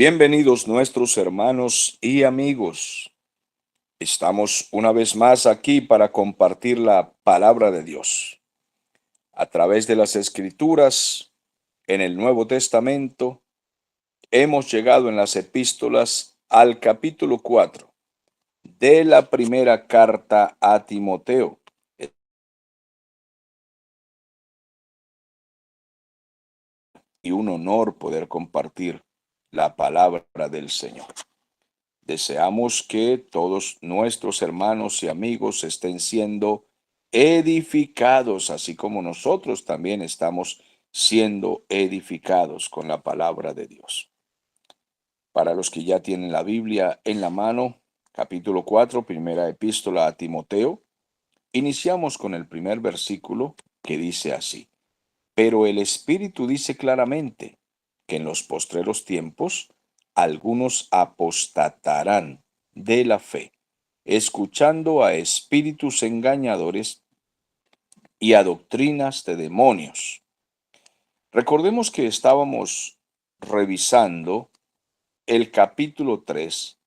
Bienvenidos nuestros hermanos y amigos. Estamos una vez más aquí para compartir la palabra de Dios. A través de las Escrituras, en el Nuevo Testamento, hemos llegado en las epístolas al capítulo 4 de la primera carta a Timoteo. Y un honor poder compartir la palabra del Señor. Deseamos que todos nuestros hermanos y amigos estén siendo edificados, así como nosotros también estamos siendo edificados con la palabra de Dios. Para los que ya tienen la Biblia en la mano, capítulo 4, primera epístola a Timoteo, iniciamos con el primer versículo que dice así: Pero el Espíritu dice claramente que en los postreros tiempos algunos apostatarán de la fe, escuchando a espíritus engañadores y a doctrinas de demonios. Recordemos que estábamos revisando el capítulo 3,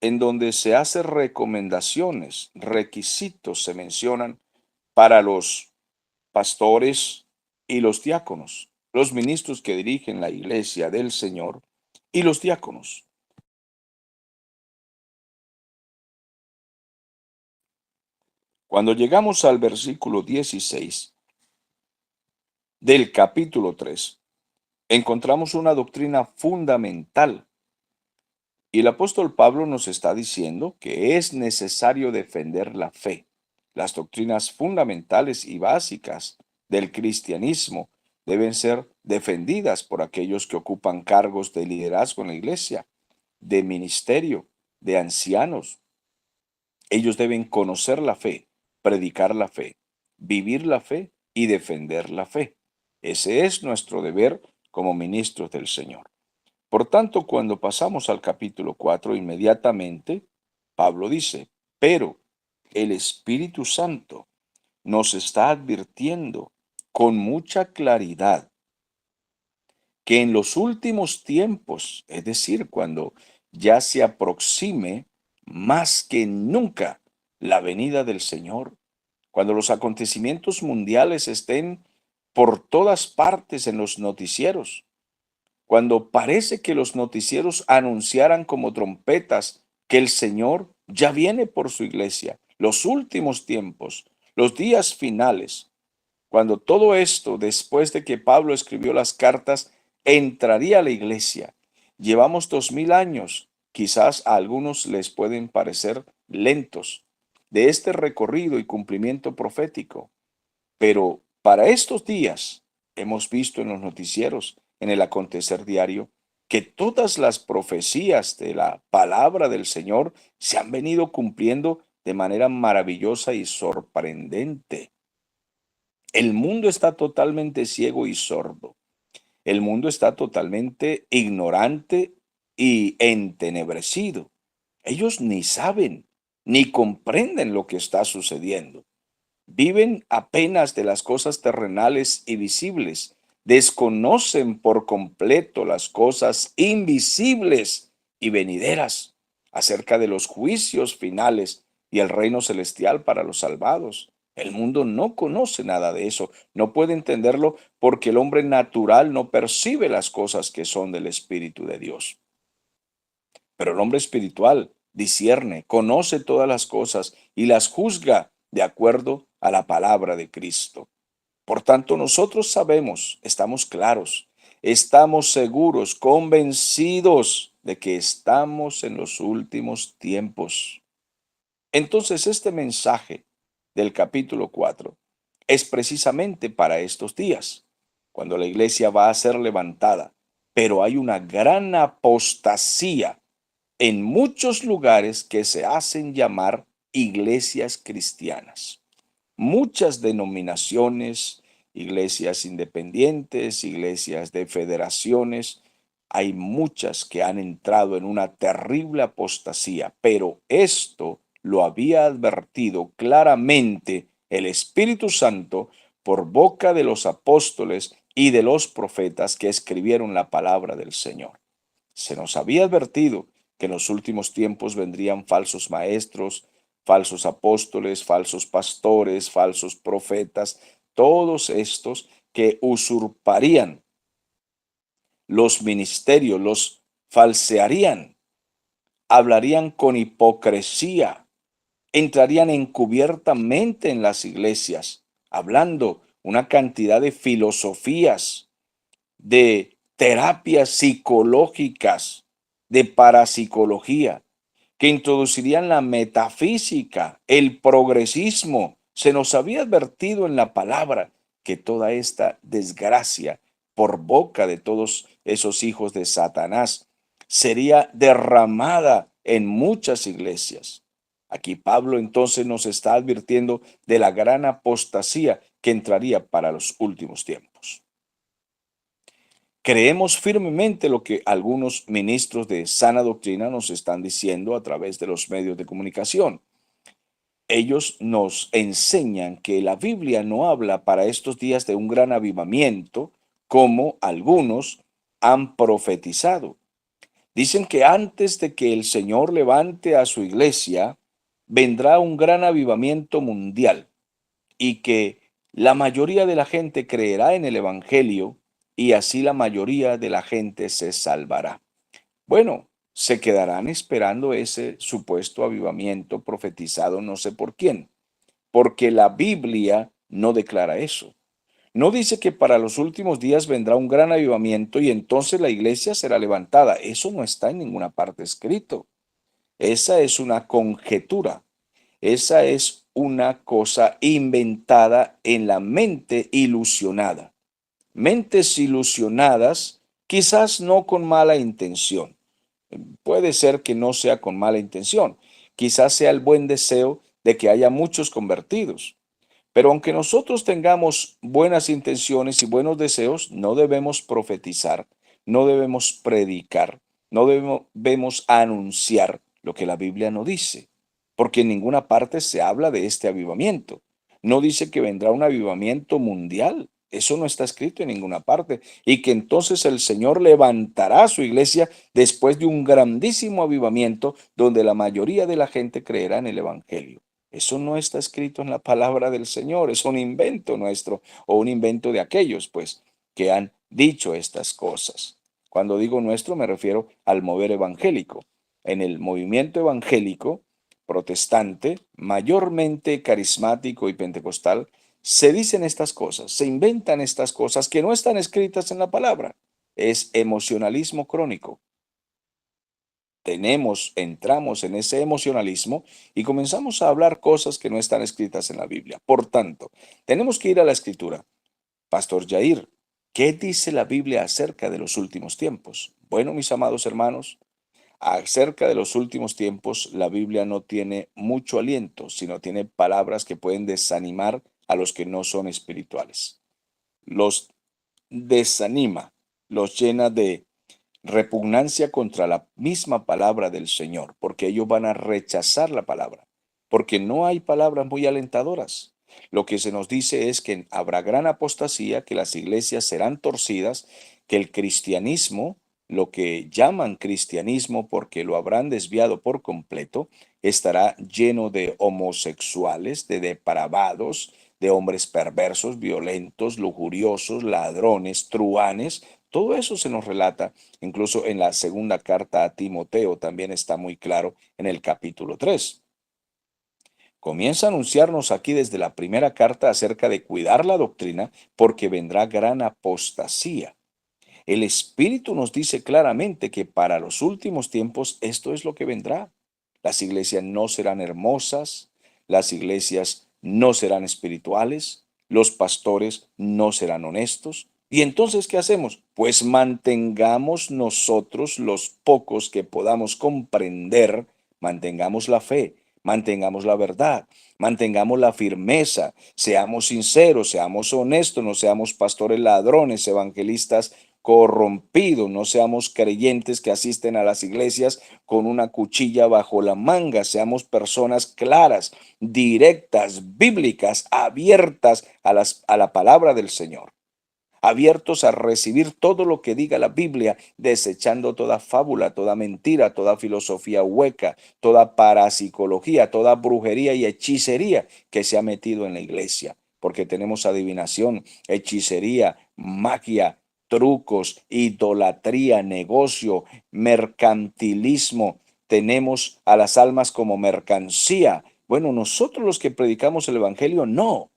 en donde se hacen recomendaciones, requisitos se mencionan para los pastores y los diáconos, los ministros que dirigen la iglesia del Señor y los diáconos. Cuando llegamos al versículo 16 del capítulo 3, encontramos una doctrina fundamental y el apóstol Pablo nos está diciendo que es necesario defender la fe, las doctrinas fundamentales y básicas del cristianismo deben ser defendidas por aquellos que ocupan cargos de liderazgo en la iglesia, de ministerio, de ancianos. Ellos deben conocer la fe, predicar la fe, vivir la fe y defender la fe. Ese es nuestro deber como ministros del Señor. Por tanto, cuando pasamos al capítulo 4, inmediatamente Pablo dice: pero el Espíritu Santo nos está advirtiendo con mucha claridad que en los últimos tiempos, es decir, cuando ya se aproxime más que nunca la venida del Señor, cuando los acontecimientos mundiales estén por todas partes en los noticieros, cuando parece que los noticieros anunciaran como trompetas que el Señor ya viene por su iglesia, los últimos tiempos, los días finales, cuando todo esto, después de que Pablo escribió las cartas, entraría a la iglesia. Llevamos 2000 años, quizás a algunos les pueden parecer lentos, de este recorrido y cumplimiento profético, pero para estos días hemos visto en los noticieros, en el acontecer diario, que todas las profecías de la palabra del Señor se han venido cumpliendo de manera maravillosa y sorprendente. El mundo está totalmente ciego y sordo. El mundo está totalmente ignorante y entenebrecido. Ellos ni saben, ni comprenden lo que está sucediendo. Viven apenas de las cosas terrenales y visibles. Desconocen por completo las cosas invisibles y venideras acerca de los juicios finales y el reino celestial para los salvados. El mundo no conoce nada de eso, no puede entenderlo porque el hombre natural no percibe las cosas que son del Espíritu de Dios. Pero el hombre espiritual discierne, conoce todas las cosas y las juzga de acuerdo a la palabra de Cristo. Por tanto, nosotros sabemos, estamos claros, estamos seguros, convencidos de que estamos en los últimos tiempos. Entonces, este mensaje del capítulo 4 es precisamente para estos días, cuando la iglesia va a ser levantada, pero hay una gran apostasía en muchos lugares que se hacen llamar iglesias cristianas. Muchas denominaciones, iglesias independientes, iglesias de federaciones, hay muchas que han entrado en una terrible apostasía, pero esto lo había advertido claramente el Espíritu Santo por boca de los apóstoles y de los profetas que escribieron la palabra del Señor. Se nos había advertido que en los últimos tiempos vendrían falsos maestros, falsos apóstoles, falsos pastores, falsos profetas, todos estos que usurparían los ministerios, los falsearían, hablarían con hipocresía, entrarían encubiertamente en las iglesias, hablando una cantidad de filosofías, de terapias psicológicas, de parapsicología, que introducirían la metafísica, el progresismo. Se nos había advertido en la palabra que toda esta desgracia por boca de todos esos hijos de Satanás sería derramada en muchas iglesias. Aquí Pablo entonces nos está advirtiendo de la gran apostasía que entraría para los últimos tiempos. Creemos firmemente lo que algunos ministros de sana doctrina nos están diciendo a través de los medios de comunicación. Ellos nos enseñan que la Biblia no habla para estos días de un gran avivamiento como algunos han profetizado. Dicen que antes de que el Señor levante a su iglesia, vendrá un gran avivamiento mundial y que la mayoría de la gente creerá en el Evangelio y así la mayoría de la gente se salvará. Bueno, se quedarán esperando ese supuesto avivamiento profetizado no sé por quién, porque la Biblia no declara eso. No dice que para los últimos días vendrá un gran avivamiento y entonces la iglesia será levantada. Eso no está en ninguna parte escrito. Esa es una conjetura. Esa es una cosa inventada en la mente ilusionada. Mentes ilusionadas, quizás no con mala intención. Puede ser que no sea con mala intención. Quizás sea el buen deseo de que haya muchos convertidos. Pero aunque nosotros tengamos buenas intenciones y buenos deseos, no debemos profetizar, no debemos predicar, no debemos anunciar lo que la Biblia no dice, porque en ninguna parte se habla de este avivamiento. No dice que vendrá un avivamiento mundial. Eso no está escrito en ninguna parte. Y que entonces el Señor levantará a su iglesia después de un grandísimo avivamiento donde la mayoría de la gente creerá en el Evangelio. Eso no está escrito en la palabra del Señor, es un invento nuestro o un invento de aquellos, pues, que han dicho estas cosas. Cuando digo nuestro me refiero al mover evangélico. En el movimiento evangélico protestante, mayormente carismático y pentecostal, se dicen estas cosas, se inventan estas cosas que no están escritas en la palabra. Es emocionalismo crónico. Entramos en ese emocionalismo y comenzamos a hablar cosas que no están escritas en la Biblia. Por tanto, tenemos que ir a la escritura. Pastor Jair, ¿qué dice la Biblia acerca de los últimos tiempos? Bueno, mis amados hermanos, acerca de los últimos tiempos, la Biblia no tiene mucho aliento, sino tiene palabras que pueden desanimar a los que no son espirituales. Los desanima, los llena de repugnancia contra la misma palabra del Señor, porque ellos van a rechazar la palabra, porque no hay palabras muy alentadoras. Lo que se nos dice es que habrá gran apostasía, que las iglesias serán torcidas, que el cristianismo, lo que llaman cristianismo porque lo habrán desviado por completo, estará lleno de homosexuales, de depravados, de hombres perversos, violentos, lujuriosos, ladrones, truanes. Todo eso se nos relata incluso en la segunda carta a Timoteo, también está muy claro en el capítulo 3. Comienza a anunciarnos aquí desde la primera carta acerca de cuidar la doctrina porque vendrá gran apostasía. El Espíritu nos dice claramente que para los últimos tiempos esto es lo que vendrá. Las iglesias no serán hermosas, las iglesias no serán espirituales, los pastores no serán honestos. ¿Y entonces qué hacemos? Pues mantengamos nosotros los pocos que podamos comprender, mantengamos la fe, mantengamos la verdad, mantengamos la firmeza, seamos sinceros, seamos honestos, no seamos pastores ladrones, evangelistas corrompidos, no seamos creyentes que asisten a las iglesias con una cuchilla bajo la manga, seamos personas claras, directas, bíblicas, abiertas a la palabra del Señor. abiertos a recibir todo lo que diga la Biblia, desechando toda fábula, toda mentira, toda filosofía hueca, toda parapsicología, toda brujería y hechicería que se ha metido en la iglesia, porque tenemos adivinación, hechicería, magia, trucos, idolatría, negocio, mercantilismo. Tenemos a las almas como mercancía. Bueno, nosotros los que predicamos el evangelio, no.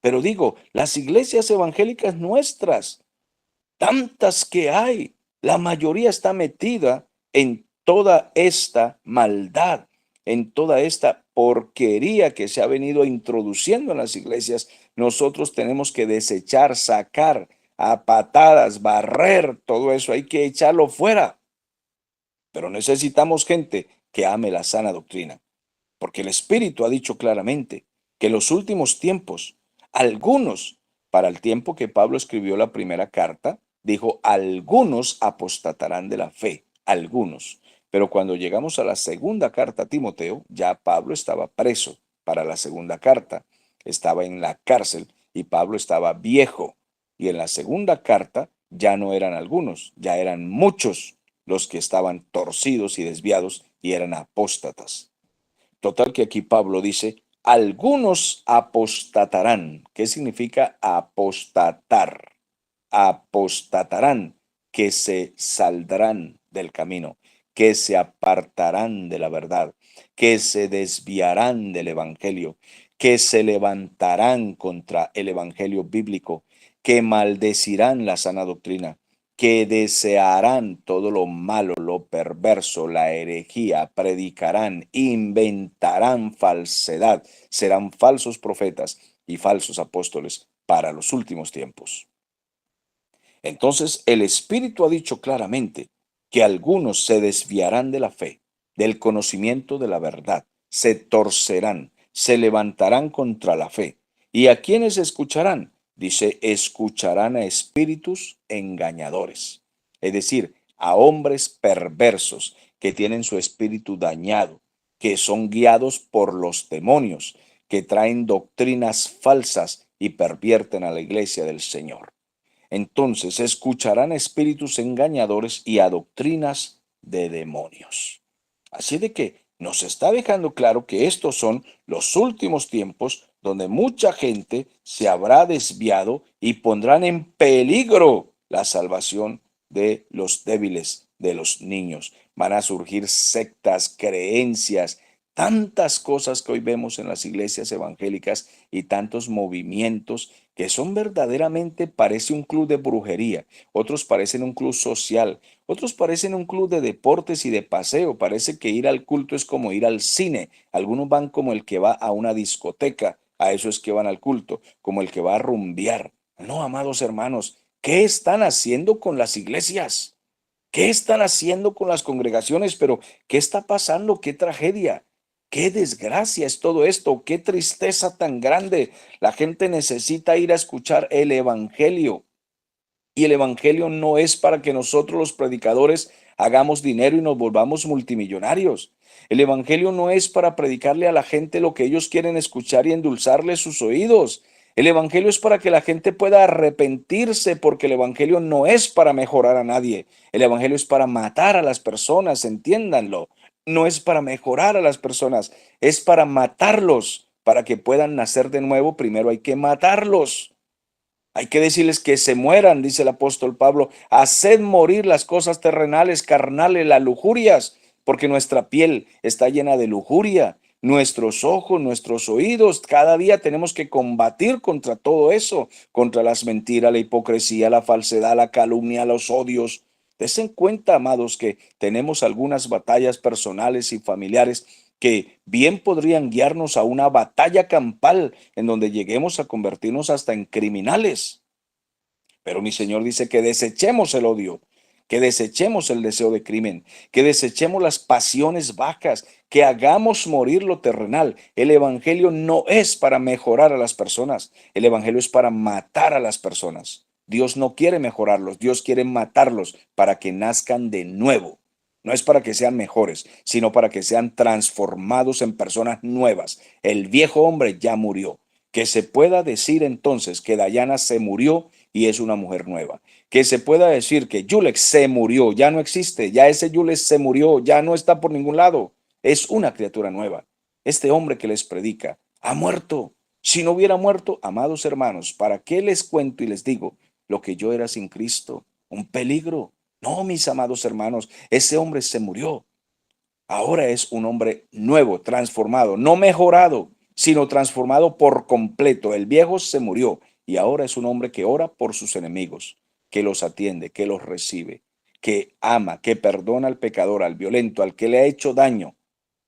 Pero digo, las iglesias evangélicas nuestras, tantas que hay, la mayoría está metida en toda esta maldad, en toda esta porquería que se ha venido introduciendo en las iglesias. Nosotros tenemos que desechar, sacar a patadas, barrer todo eso, hay que echarlo fuera. Pero necesitamos gente que ame la sana doctrina, porque el Espíritu ha dicho claramente que en los últimos tiempos, algunos, para el tiempo que Pablo escribió la primera carta, dijo, algunos apostatarán de la fe, algunos. Pero cuando llegamos a la segunda carta a Timoteo, ya Pablo estaba preso para la segunda carta, estaba en la cárcel y Pablo estaba viejo. Y en la segunda carta ya no eran algunos, ya eran muchos los que estaban torcidos y desviados y eran apóstatas. Total que aquí Pablo dice, algunos apostatarán. ¿Qué significa apostatar? Apostatarán, que se saldrán del camino, que se apartarán de la verdad, que se desviarán del evangelio, que se levantarán contra el evangelio bíblico, que maldecirán la sana doctrina, que desearán todo lo malo, lo perverso, la herejía, predicarán, inventarán falsedad, serán falsos profetas y falsos apóstoles para los últimos tiempos. Entonces el Espíritu ha dicho claramente que algunos se desviarán de la fe, del conocimiento de la verdad, se torcerán, se levantarán contra la fe. ¿Y a quiénes escucharán? Dice, escucharán a espíritus engañadores, es decir, a hombres perversos que tienen su espíritu dañado, que son guiados por los demonios, que traen doctrinas falsas y pervierten a la iglesia del Señor. Entonces escucharán espíritus engañadores y a doctrinas de demonios. Así de que nos está dejando claro que estos son los últimos tiempos donde mucha gente se habrá desviado y pondrán en peligro la salvación de los débiles, de los niños. Van a surgir sectas, creencias, tantas cosas que hoy vemos en las iglesias evangélicas y tantos movimientos que son verdaderamente, parece un club de brujería, otros parecen un club social, otros parecen un club de deportes y de paseo, parece que ir al culto es como ir al cine, algunos van como el que va a una discoteca, a eso es que van al culto, como el que va a rumbear. No, amados hermanos, ¿qué están haciendo con las iglesias? ¿Qué están haciendo con las congregaciones? Pero, ¿qué está pasando? ¿Qué tragedia? ¿Qué desgracia es todo esto? ¿Qué tristeza tan grande? La gente necesita ir a escuchar el Evangelio. Y el Evangelio no es para que nosotros los predicadores hagamos dinero y nos volvamos multimillonarios. El Evangelio no es para predicarle a la gente lo que ellos quieren escuchar y endulzarle sus oídos. El Evangelio es para que la gente pueda arrepentirse, porque el Evangelio no es para mejorar a nadie. El Evangelio es para matar a las personas, entiéndanlo. No es para mejorar a las personas, es para matarlos. Para que puedan nacer de nuevo, primero hay que matarlos. Hay que decirles que se mueran, dice el apóstol Pablo. Haced morir las cosas terrenales, carnales, las lujurias, porque nuestra piel está llena de lujuria. Nuestros ojos, nuestros oídos, cada día tenemos que combatir contra todo eso, contra las mentiras, la hipocresía, la falsedad, la calumnia, los odios. Desen cuenta, amados, que tenemos algunas batallas personales y familiares que bien podrían guiarnos a una batalla campal en donde lleguemos a convertirnos hasta en criminales. Pero mi Señor dice que desechemos el odio, que desechemos el deseo de crimen, que desechemos las pasiones bajas, que hagamos morir lo terrenal. El Evangelio no es para mejorar a las personas, el Evangelio es para matar a las personas. Dios no quiere mejorarlos, Dios quiere matarlos para que nazcan de nuevo. No es para que sean mejores, sino para que sean transformados en personas nuevas. El viejo hombre ya murió. Que se pueda decir entonces que Dayana se murió y es una mujer nueva. Que se pueda decir que Yulex se murió, ya no existe, ya ese Yulex se murió, ya no está por ningún lado. Es una criatura nueva. Este hombre que les predica ha muerto. Si no hubiera muerto, amados hermanos, ¿para qué les cuento y les digo lo que yo era sin Cristo? Un peligro. No, mis amados hermanos, ese hombre se murió. Ahora es un hombre nuevo, transformado, no mejorado, sino transformado por completo. El viejo se murió y ahora es un hombre que ora por sus enemigos, que los atiende, que los recibe, que ama, que perdona al pecador, al violento, al que le ha hecho daño,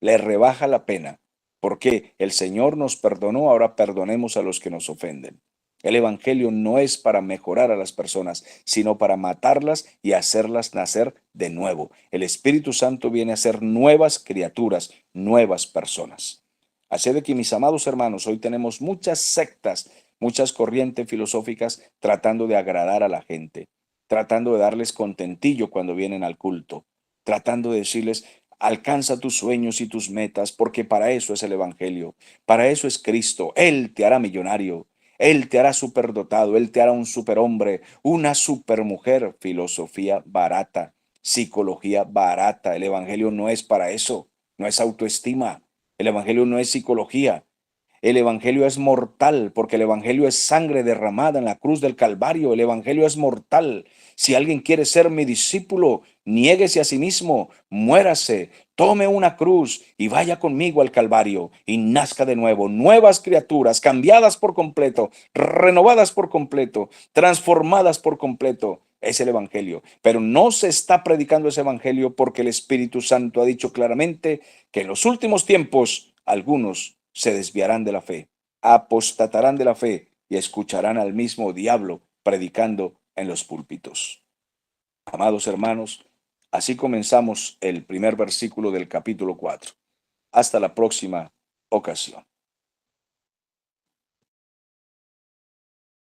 le rebaja la pena. Porque el Señor nos perdonó, ahora perdonemos a los que nos ofenden. El Evangelio no es para mejorar a las personas, sino para matarlas y hacerlas nacer de nuevo. El Espíritu Santo viene a ser nuevas criaturas, nuevas personas. Así de que, mis amados hermanos, hoy tenemos muchas sectas, muchas corrientes filosóficas tratando de agradar a la gente, tratando de darles contentillo cuando vienen al culto, tratando de decirles, alcanza tus sueños y tus metas, porque para eso es el Evangelio, para eso es Cristo. Él te hará millonario. Él te hará superdotado, Él te hará un superhombre, una supermujer. Filosofía barata, psicología barata. El Evangelio no es para eso, no es autoestima. El Evangelio no es psicología. El Evangelio es mortal porque el Evangelio es sangre derramada en la cruz del Calvario. El Evangelio es mortal. Si alguien quiere ser mi discípulo, niéguese a sí mismo, muérase, tome una cruz y vaya conmigo al Calvario y nazca de nuevo. Nuevas criaturas, cambiadas por completo, renovadas por completo, transformadas por completo. Es el Evangelio. Pero no se está predicando ese Evangelio porque el Espíritu Santo ha dicho claramente que en los últimos tiempos algunos se desviarán de la fe, apostatarán de la fe y escucharán al mismo diablo predicando en los púlpitos. Amados hermanos, así comenzamos el primer versículo del capítulo 4. Hasta la próxima ocasión.